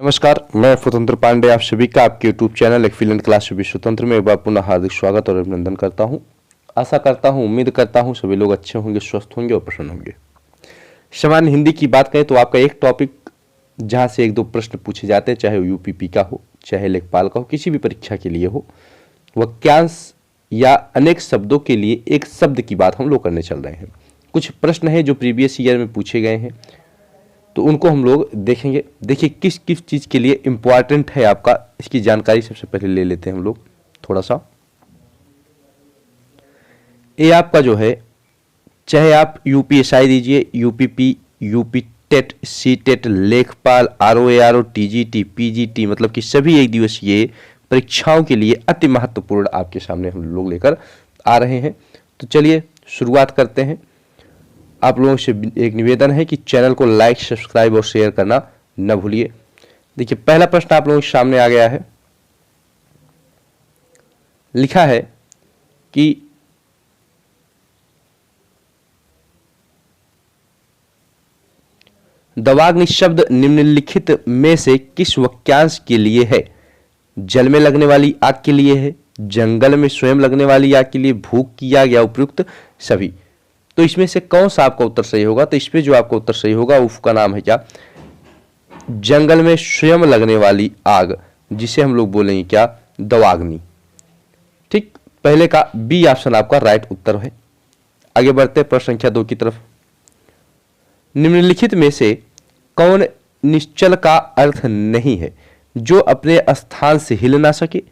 नमस्कार, मैं स्वतंत्र पांडे आप सभी का आपके YouTube channel excellent class with स्वतंत्र में एक बार पुनः हार्दिक स्वागत और अभिनंदन करता हूं। आशा करता हूं, उम्मीद करता हूं सभी लोग अच्छे होंगे, स्वस्थ होंगे और प्रसन्न होंगे। सामान्य हिंदी की बात करें तो आपका एक टॉपिक जहां से एक दो प्रश्न पूछे जाते हैं, चाहे वो यूपीपी का हो, चाहे लेखपाल का हो, किसी भी परीक्षा के लिए हो, वाक्यांश या अनेक शब्दों के लिए एक शब्द की बात हम लोग करने चल रहे हैं। कुछ प्रश्न हैं जो प्रीवियस ईयर में पूछे गए हैं, तो उनको हम लोग देखेंगे। देखिए किस किस चीज़ के लिए इम्पॉर्टेंट है आपका, इसकी जानकारी सबसे पहले ले लेते हैं हम लोग थोड़ा सा। ये आपका जो है, चाहे आप यूपीएसआई दीजिए, UPP, UP TET, C TET, लेखपाल, आरओ, टीजीटी, पीजीटी, मतलब कि सभी एक दिवसीय परीक्षाओं के लिए अति महत्वपूर्ण आपके सामने हम लोग लेकर आ रहे हैं। तो चलिए शुरुआत करते हैं। आप लोगों से एक निवेदन है कि चैनल को लाइक, सब्सक्राइब और शेयर करना न भूलिए। देखिए पहला प्रश्न आप लोगों के सामने आ गया है। लिखा है कि दवाग्नि शब्द निम्नलिखित में से किस वाक्यांश के लिए है? जल में लगने वाली आग के लिए है, जंगल में स्वयं लगने वाली आग के लिए, भूख की आग या उपयुक्त सभी। तो इसमें से कौन सा आपका उत्तर सही होगा? तो इसमें जो आपका उत्तर सही होगा उसका नाम है क्या? जंगल में स्वयं लगने वाली आग, जिसे हम लोग बोलेंगे क्या? दवाग्नि। ठीक, पहले का बी ऑप्शन आपका राइट उत्तर है। आगे बढ़ते प्रश्न संख्या 2 की तरफ। निम्नलिखित में से कौन निश्चल का अर्थ नहीं है? जो अपने स्थान से हिल ना सके,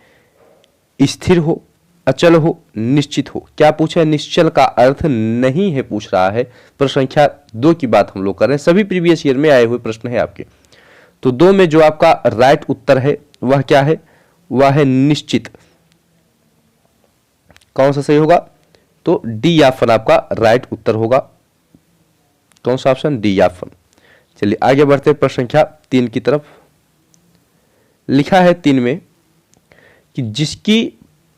स्थिर हो, अचल हो, निश्चित हो। क्या पूछा है? निश्चल का अर्थ नहीं है पूछ रहा है। प्रश्न संख्या 2 की बात हम लोग कर रहे हैं, सभी प्रीवियस ईयर में आए हुए प्रश्न है आपके। तो 2 में जो आपका राइट उत्तर है वह क्या है? वह है निश्चित। कौन सा सही होगा? तो डी ऑप्शन आपका राइट उत्तर होगा। कौन सा ऑप्शन? D option. चलिए आगे बढ़ते प्रश्न संख्या 3 की तरफ। लिखा है 3 में कि जिसकी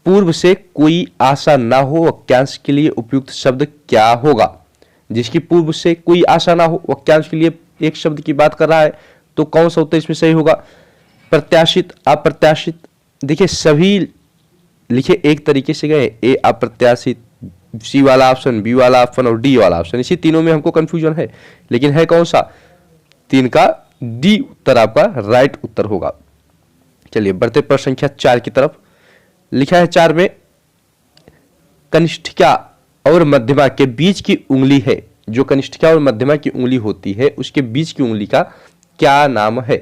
पूर्व से कोई आशा ना हो, वाक्यांश के लिए उपयुक्त शब्द क्या होगा? जिसकी पूर्व से कोई आशा ना हो, वाक्यांश के लिए एक शब्द की बात कर रहा है, तो कौन सा उत्तर इसमें सही होगा? प्रत्याशित, अप्रत्याशित। देखिए सभी लिखे एक तरीके से गए, ए अप्रत्याशित, सी वाला ऑप्शन, बी वाला ऑप्शन और डी वाला ऑप्शन। इसी तीनों में हमको कंफ्यूजन है, लेकिन है कौन सा? 3 का डी उत्तर आपका राइट उत्तर होगा। चलिए बढ़ते प्रश्न संख्या 4 की तरफ। लिखा है 4 में कनिष्ठिका और मध्यमा के बीच की उंगली है। जो कनिष्ठिका और मध्यमा की उंगली होती है उसके बीच की उंगली का क्या नाम है?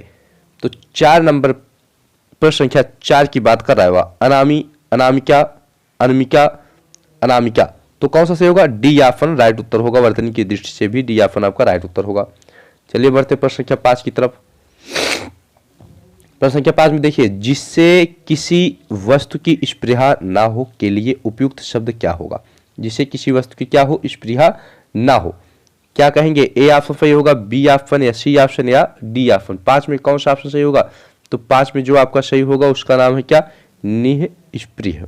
तो 4 नंबर प्रश्न संख्या 4 की बात कर रहा है वह अनामी, अनामिका, अनमिका, अनामिका। तो कौन सा सही होगा? डी ऑप्शन राइट उत्तर होगा। वर्तनी की दृष्टि से भी डी ऑप्शन आपका राइट उत्तर होगा। चलिए बढ़ते प्रश्न संख्या 5 की तरफ। प्रश्न संख्या 5 में देखिए, जिससे किसी वस्तु की स्पृहा ना हो के लिए उपयुक्त शब्द क्या होगा? जिससे किसी वस्तु की क्या हो? स्पृहा ना हो। क्या कहेंगे? ए ऑप्शन सही होगा, बी ऑप्शन या सी ऑप्शन या डी ऑप्शन। 5 में कौन सा ऑप्शन सही होगा? तो 5 में जो आपका सही होगा उसका नाम है क्या? निःस्पृह।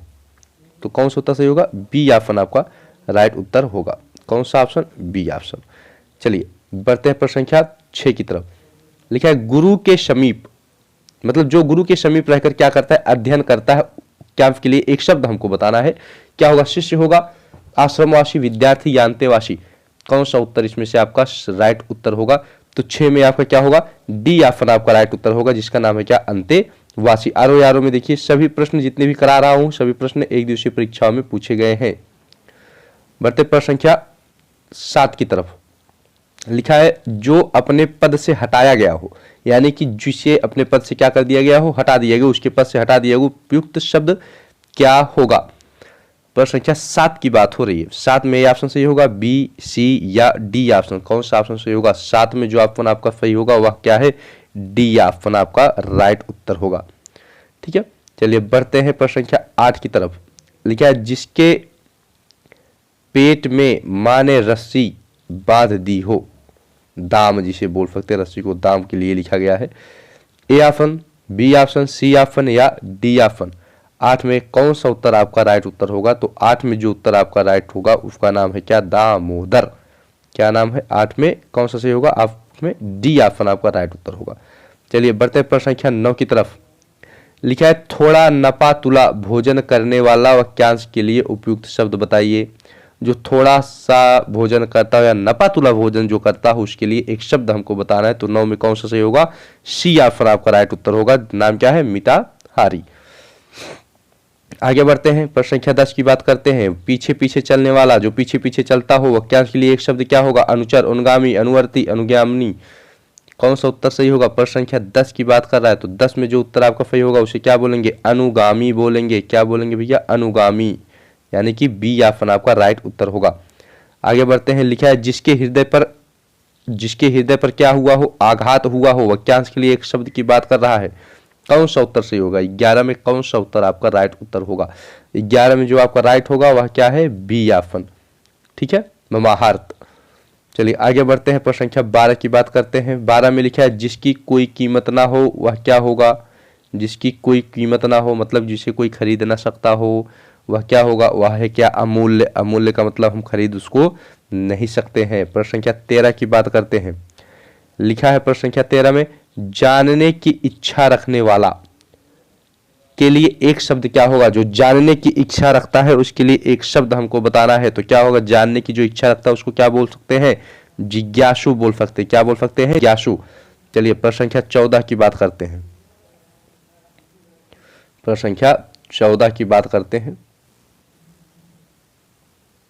तो कौन सा उत्तर सही होगा? बी ऑप्शन आपका राइट उत्तर होगा। कौन सा ऑप्शन? B option. चलिए बढ़ते हैं प्रश्न संख्या 6 की तरफ। लिखा है गुरु के समीप, मतलब जो गुरु के समीप रहकर क्या करता है? अध्ययन करता है। क्या के लिए एक शब्द हमको बताना है, क्या होगा? शिष्य होगा, आश्रमवासी, विद्यार्थी या अंतेवासी। कौन सा उत्तर इसमें से आपका राइट उत्तर होगा? तो 6 में आपका क्या होगा? डी ऑप्शन आपका राइट उत्तर होगा, जिसका नाम है क्या? अंतेवासी। आरओ में देखिए सभी प्रश्न जितने भी करा रहा हूं, सभी प्रश्न एक दिवसीय परीक्षाओं में पूछे गए हैं। बढ़ते प्रश्न संख्या 7 की तरफ। लिखा है जो अपने पद से हटाया गया हो, यानी कि जिसे अपने पद से क्या कर दिया गया हो? हटा दिया गया, उसके पद से हटा दिया गया, उपयुक्त शब्द क्या होगा? प्रश्न संख्या 7 की बात हो रही है। 7 में ऑप्शन सही होगा, बी, सी या डी ऑप्शन। कौन सा ऑप्शन सही होगा? 7 में जो ऑप्शन आपका सही होगा वह क्या है? डी ऑप्शन आपका राइट उत्तर होगा। ठीक है, चलिए बढ़ते हैं प्रश्न संख्या 8 की तरफ। लिखा है जिसके पेट में मां ने रस्सी बांध दी हो, दाम जिसे बोल सकते हैं, रस्सी को दाम के लिए लिखा गया है। A option, B option, C option या डी ऑप्शन। 8 में कौन सा उत्तर आपका राइट उत्तर होगा? तो 8 में जो उत्तर आपका राइट होगा उसका नाम है क्या? दामोदर। क्या नाम है? 8 में कौन सा सही होगा? 8 में डी ऑप्शन आपका राइट उत्तर होगा। चलिए बढ़ते हैं प्रश्न संख्या 9 की तरफ। लिखा है थोड़ा नपा तुला भोजन करने वाला वाक्यांश के लिए उपयुक्त शब्द बताइए। जो थोड़ा सा भोजन करता हो या नपा तुला भोजन जो करता हो उसके लिए एक शब्द हमको बताना है। तो 9 में कौन सा सही होगा? सी ऑप्शन आपका राइट उत्तर होगा। नाम क्या है? मिताहारी। आगे बढ़ते हैं प्रश्न संख्या 10 की बात करते हैं। पीछे पीछे चलने वाला, जो पीछे पीछे चलता हो वाक्यांश के लिए एक शब्द क्या होगा? अनुचर, अनुगामी, अनुवर्ती, अनुगामिनी। कौन सा उत्तर सही होगा? प्रश्न संख्या 10 की बात कर रहा है तो 10 में जो उत्तर आपका सही होगा उसे क्या बोलेंगे? अनुगामी बोलेंगे। क्या बोलेंगे भैया? अनुगामी, यानी कि बी ऑप्शन आपका राइट उत्तर होगा। आगे बढ़ते हैं। लिखा है जिसके हृदय पर क्या हुआ हो? आघात हुआ हो। वाक्यांश के लिए एक शब्द की बात कर रहा है। कौन सा उत्तर सही होगा? 11 में कौन सा उत्तर आपका राइट उत्तर होगा? 11 में जो आपका राइट होगा वह क्या है? B option. ठीक है, ममाहार्थ। चलिए आगे बढ़ते हैं। प्रश्न संख्या 12 की बात करते हैं। 12 में लिखा है जिसकी कोई कीमत ना हो वह क्या होगा? जिसकी कोई कीमत ना हो मतलब जिसे कोई खरीद ना सकता हो वह क्या होगा? वह है क्या? अमूल्य। अमूल्य का मतलब हम खरीद उसको नहीं सकते हैं। प्रश्न संख्या 13 की बात करते हैं। लिखा है प्रश्न संख्या 13 में जानने की इच्छा रखने वाला के लिए एक शब्द क्या होगा? जो जानने की इच्छा रखता है उसके लिए एक शब्द हमको बताना है। तो क्या होगा? जानने की जो इच्छा रखता है उसको क्या बोल सकते हैं? जिज्ञासु बोल सकते हैं। क्या बोल सकते हैं? जिज्ञासु। चलिए प्रश्न संख्या 14 की बात करते हैं। प्रश्न संख्या 14 की बात करते हैं।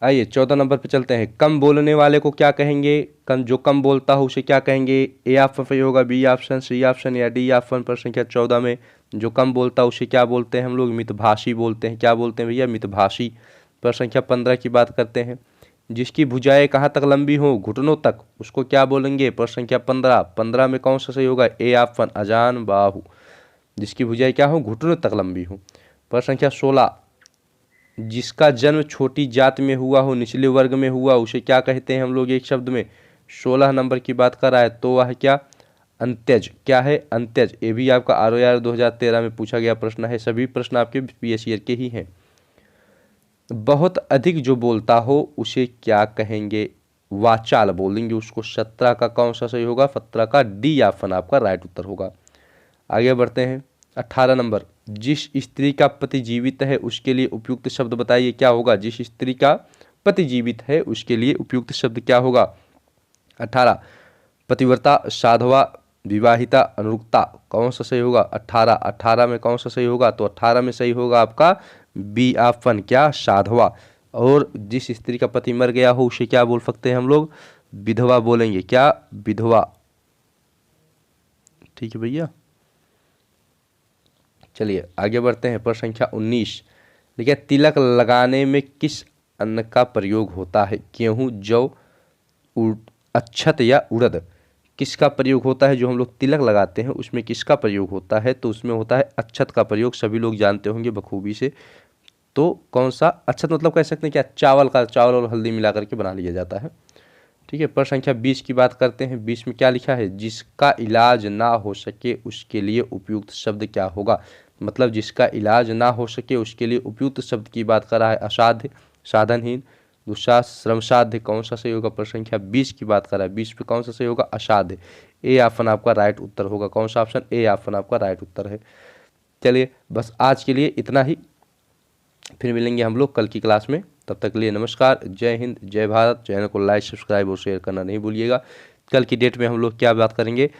आइए 14 नंबर पे चलते हैं। कम बोलने वाले को क्या कहेंगे? जो कम बोलता हो उसे क्या कहेंगे? ए ऑप्शन सही होगा, बी ऑप्शन, सी ऑप्शन या डी ऑप्शन। प्रश्न संख्या 14 में जो कम बोलता है उसे क्या बोलते हैं हम लोग? मितभाषी बोलते हैं। क्या बोलते हैं भैया? मितभाषी। प्रश्न संख्या 15 की बात करते हैं। जिसकी भुजाएं कहाँ तक लंबी हो? घुटनों तक, उसको क्या बोलेंगे? प्रश्न संख्या 15 में कौन सा सही होगा? ए ऑप्शन, अजान बाहु। जिसकी भुजाएं क्या हो? घुटनों तक लंबी हो। प्रश्न संख्या 16, जिसका जन्म छोटी जात में हुआ हो, निचले वर्ग में हुआ, उसे क्या कहते हैं हम लोग एक शब्द में? 16 नंबर की बात कर रहा है तो वह क्या? अंत्यज। क्या है? अंत्यज। ये भी आपका ROR 2013 में पूछा गया प्रश्न है। सभी प्रश्न आपके PSC ईयर के ही हैं। बहुत अधिक जो बोलता हो उसे क्या कहेंगे? वाचाल बोलेंगे उसको। 17 का कौन सा सही होगा? 17 का डी ऑप्शन आपका राइट उत्तर होगा। आगे बढ़ते हैं। 18 नंबर, जिस स्त्री का पति जीवित है उसके लिए उपयुक्त शब्द बताइए। क्या होगा? जिस स्त्री का पति जीवित है उसके लिए उपयुक्त शब्द क्या होगा? 18, पतिव्रता, साधवा, विवाहिता, अनुरुक्ता। कौन सा सही होगा? 18 में कौन सा सही होगा? तो 18 में सही होगा आपका बी ऑप्शन, क्या? साधवा। और जिस स्त्री का पति मर गया हो उसे क्या बोल सकते हैं हम लोग? विधवा बोलेंगे। क्या? विधवा। ठीक है भैया। चलिए आगे बढ़ते हैं। प्रश्न संख्या 19, देखिए तिलक लगाने में किस अन्न का प्रयोग होता है? गेहूं, जौ, अक्षत या उड़द। किसका प्रयोग होता है? जो हम लोग तिलक लगाते हैं उसमें किसका प्रयोग होता है? तो उसमें होता है अक्षत का प्रयोग। सभी लोग जानते होंगे बखूबी से। तो कौन सा? अक्षत मतलब कह सकते हैं क्या? चावल का। चावल और हल्दी मिला करके बना लिया जाता है। ठीक है। प्रश्न संख्या 20 की बात करते हैं। 20 में क्या लिखा है? जिसका इलाज ना हो सके उसके लिए उपयुक्त शब्द क्या होगा? मतलब जिसका इलाज ना हो सके उसके लिए उपयुक्त शब्द की बात कर रहा है। असाध्य, साधनहीन, दुस्साहस, श्रमसाध्य। कौन सा सही होगा? प्रश्न संख्या 20 की बात कर रहा है। 20 पे कौन सा सही होगा? असाध्य। ए ऑप्शन आपका राइट उत्तर होगा। कौन सा ऑप्शन? ए ऑप्शन आपका राइट उत्तर है। चलिए बस आज के लिए इतना ही। फिर मिलेंगे हम लोग कल की क्लास में। तब तक के लिए नमस्कार, जय हिंद, जय भारत। चैनल को लाइक, सब्सक्राइब और शेयर करना नहीं भूलिएगा। कल की डेट में हम लोग क्या बात करेंगे?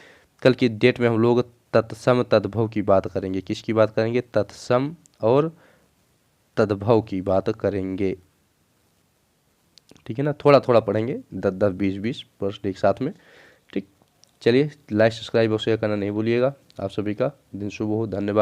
कल की डेट में हम लोग तत्सम तद्भव की बात करेंगे। किसकी बात करेंगे? तत्सम और तद्भव की बात करेंगे। ठीक है ना? थोड़ा थोड़ा पढ़ेंगे, 10-10, 20-20 प्रश्न एक साथ में। ठीक, चलिए लाइक, सब्सक्राइब और शेयर करना नहीं भूलिएगा। आप सभी का दिन शुभ हो। धन्यवाद।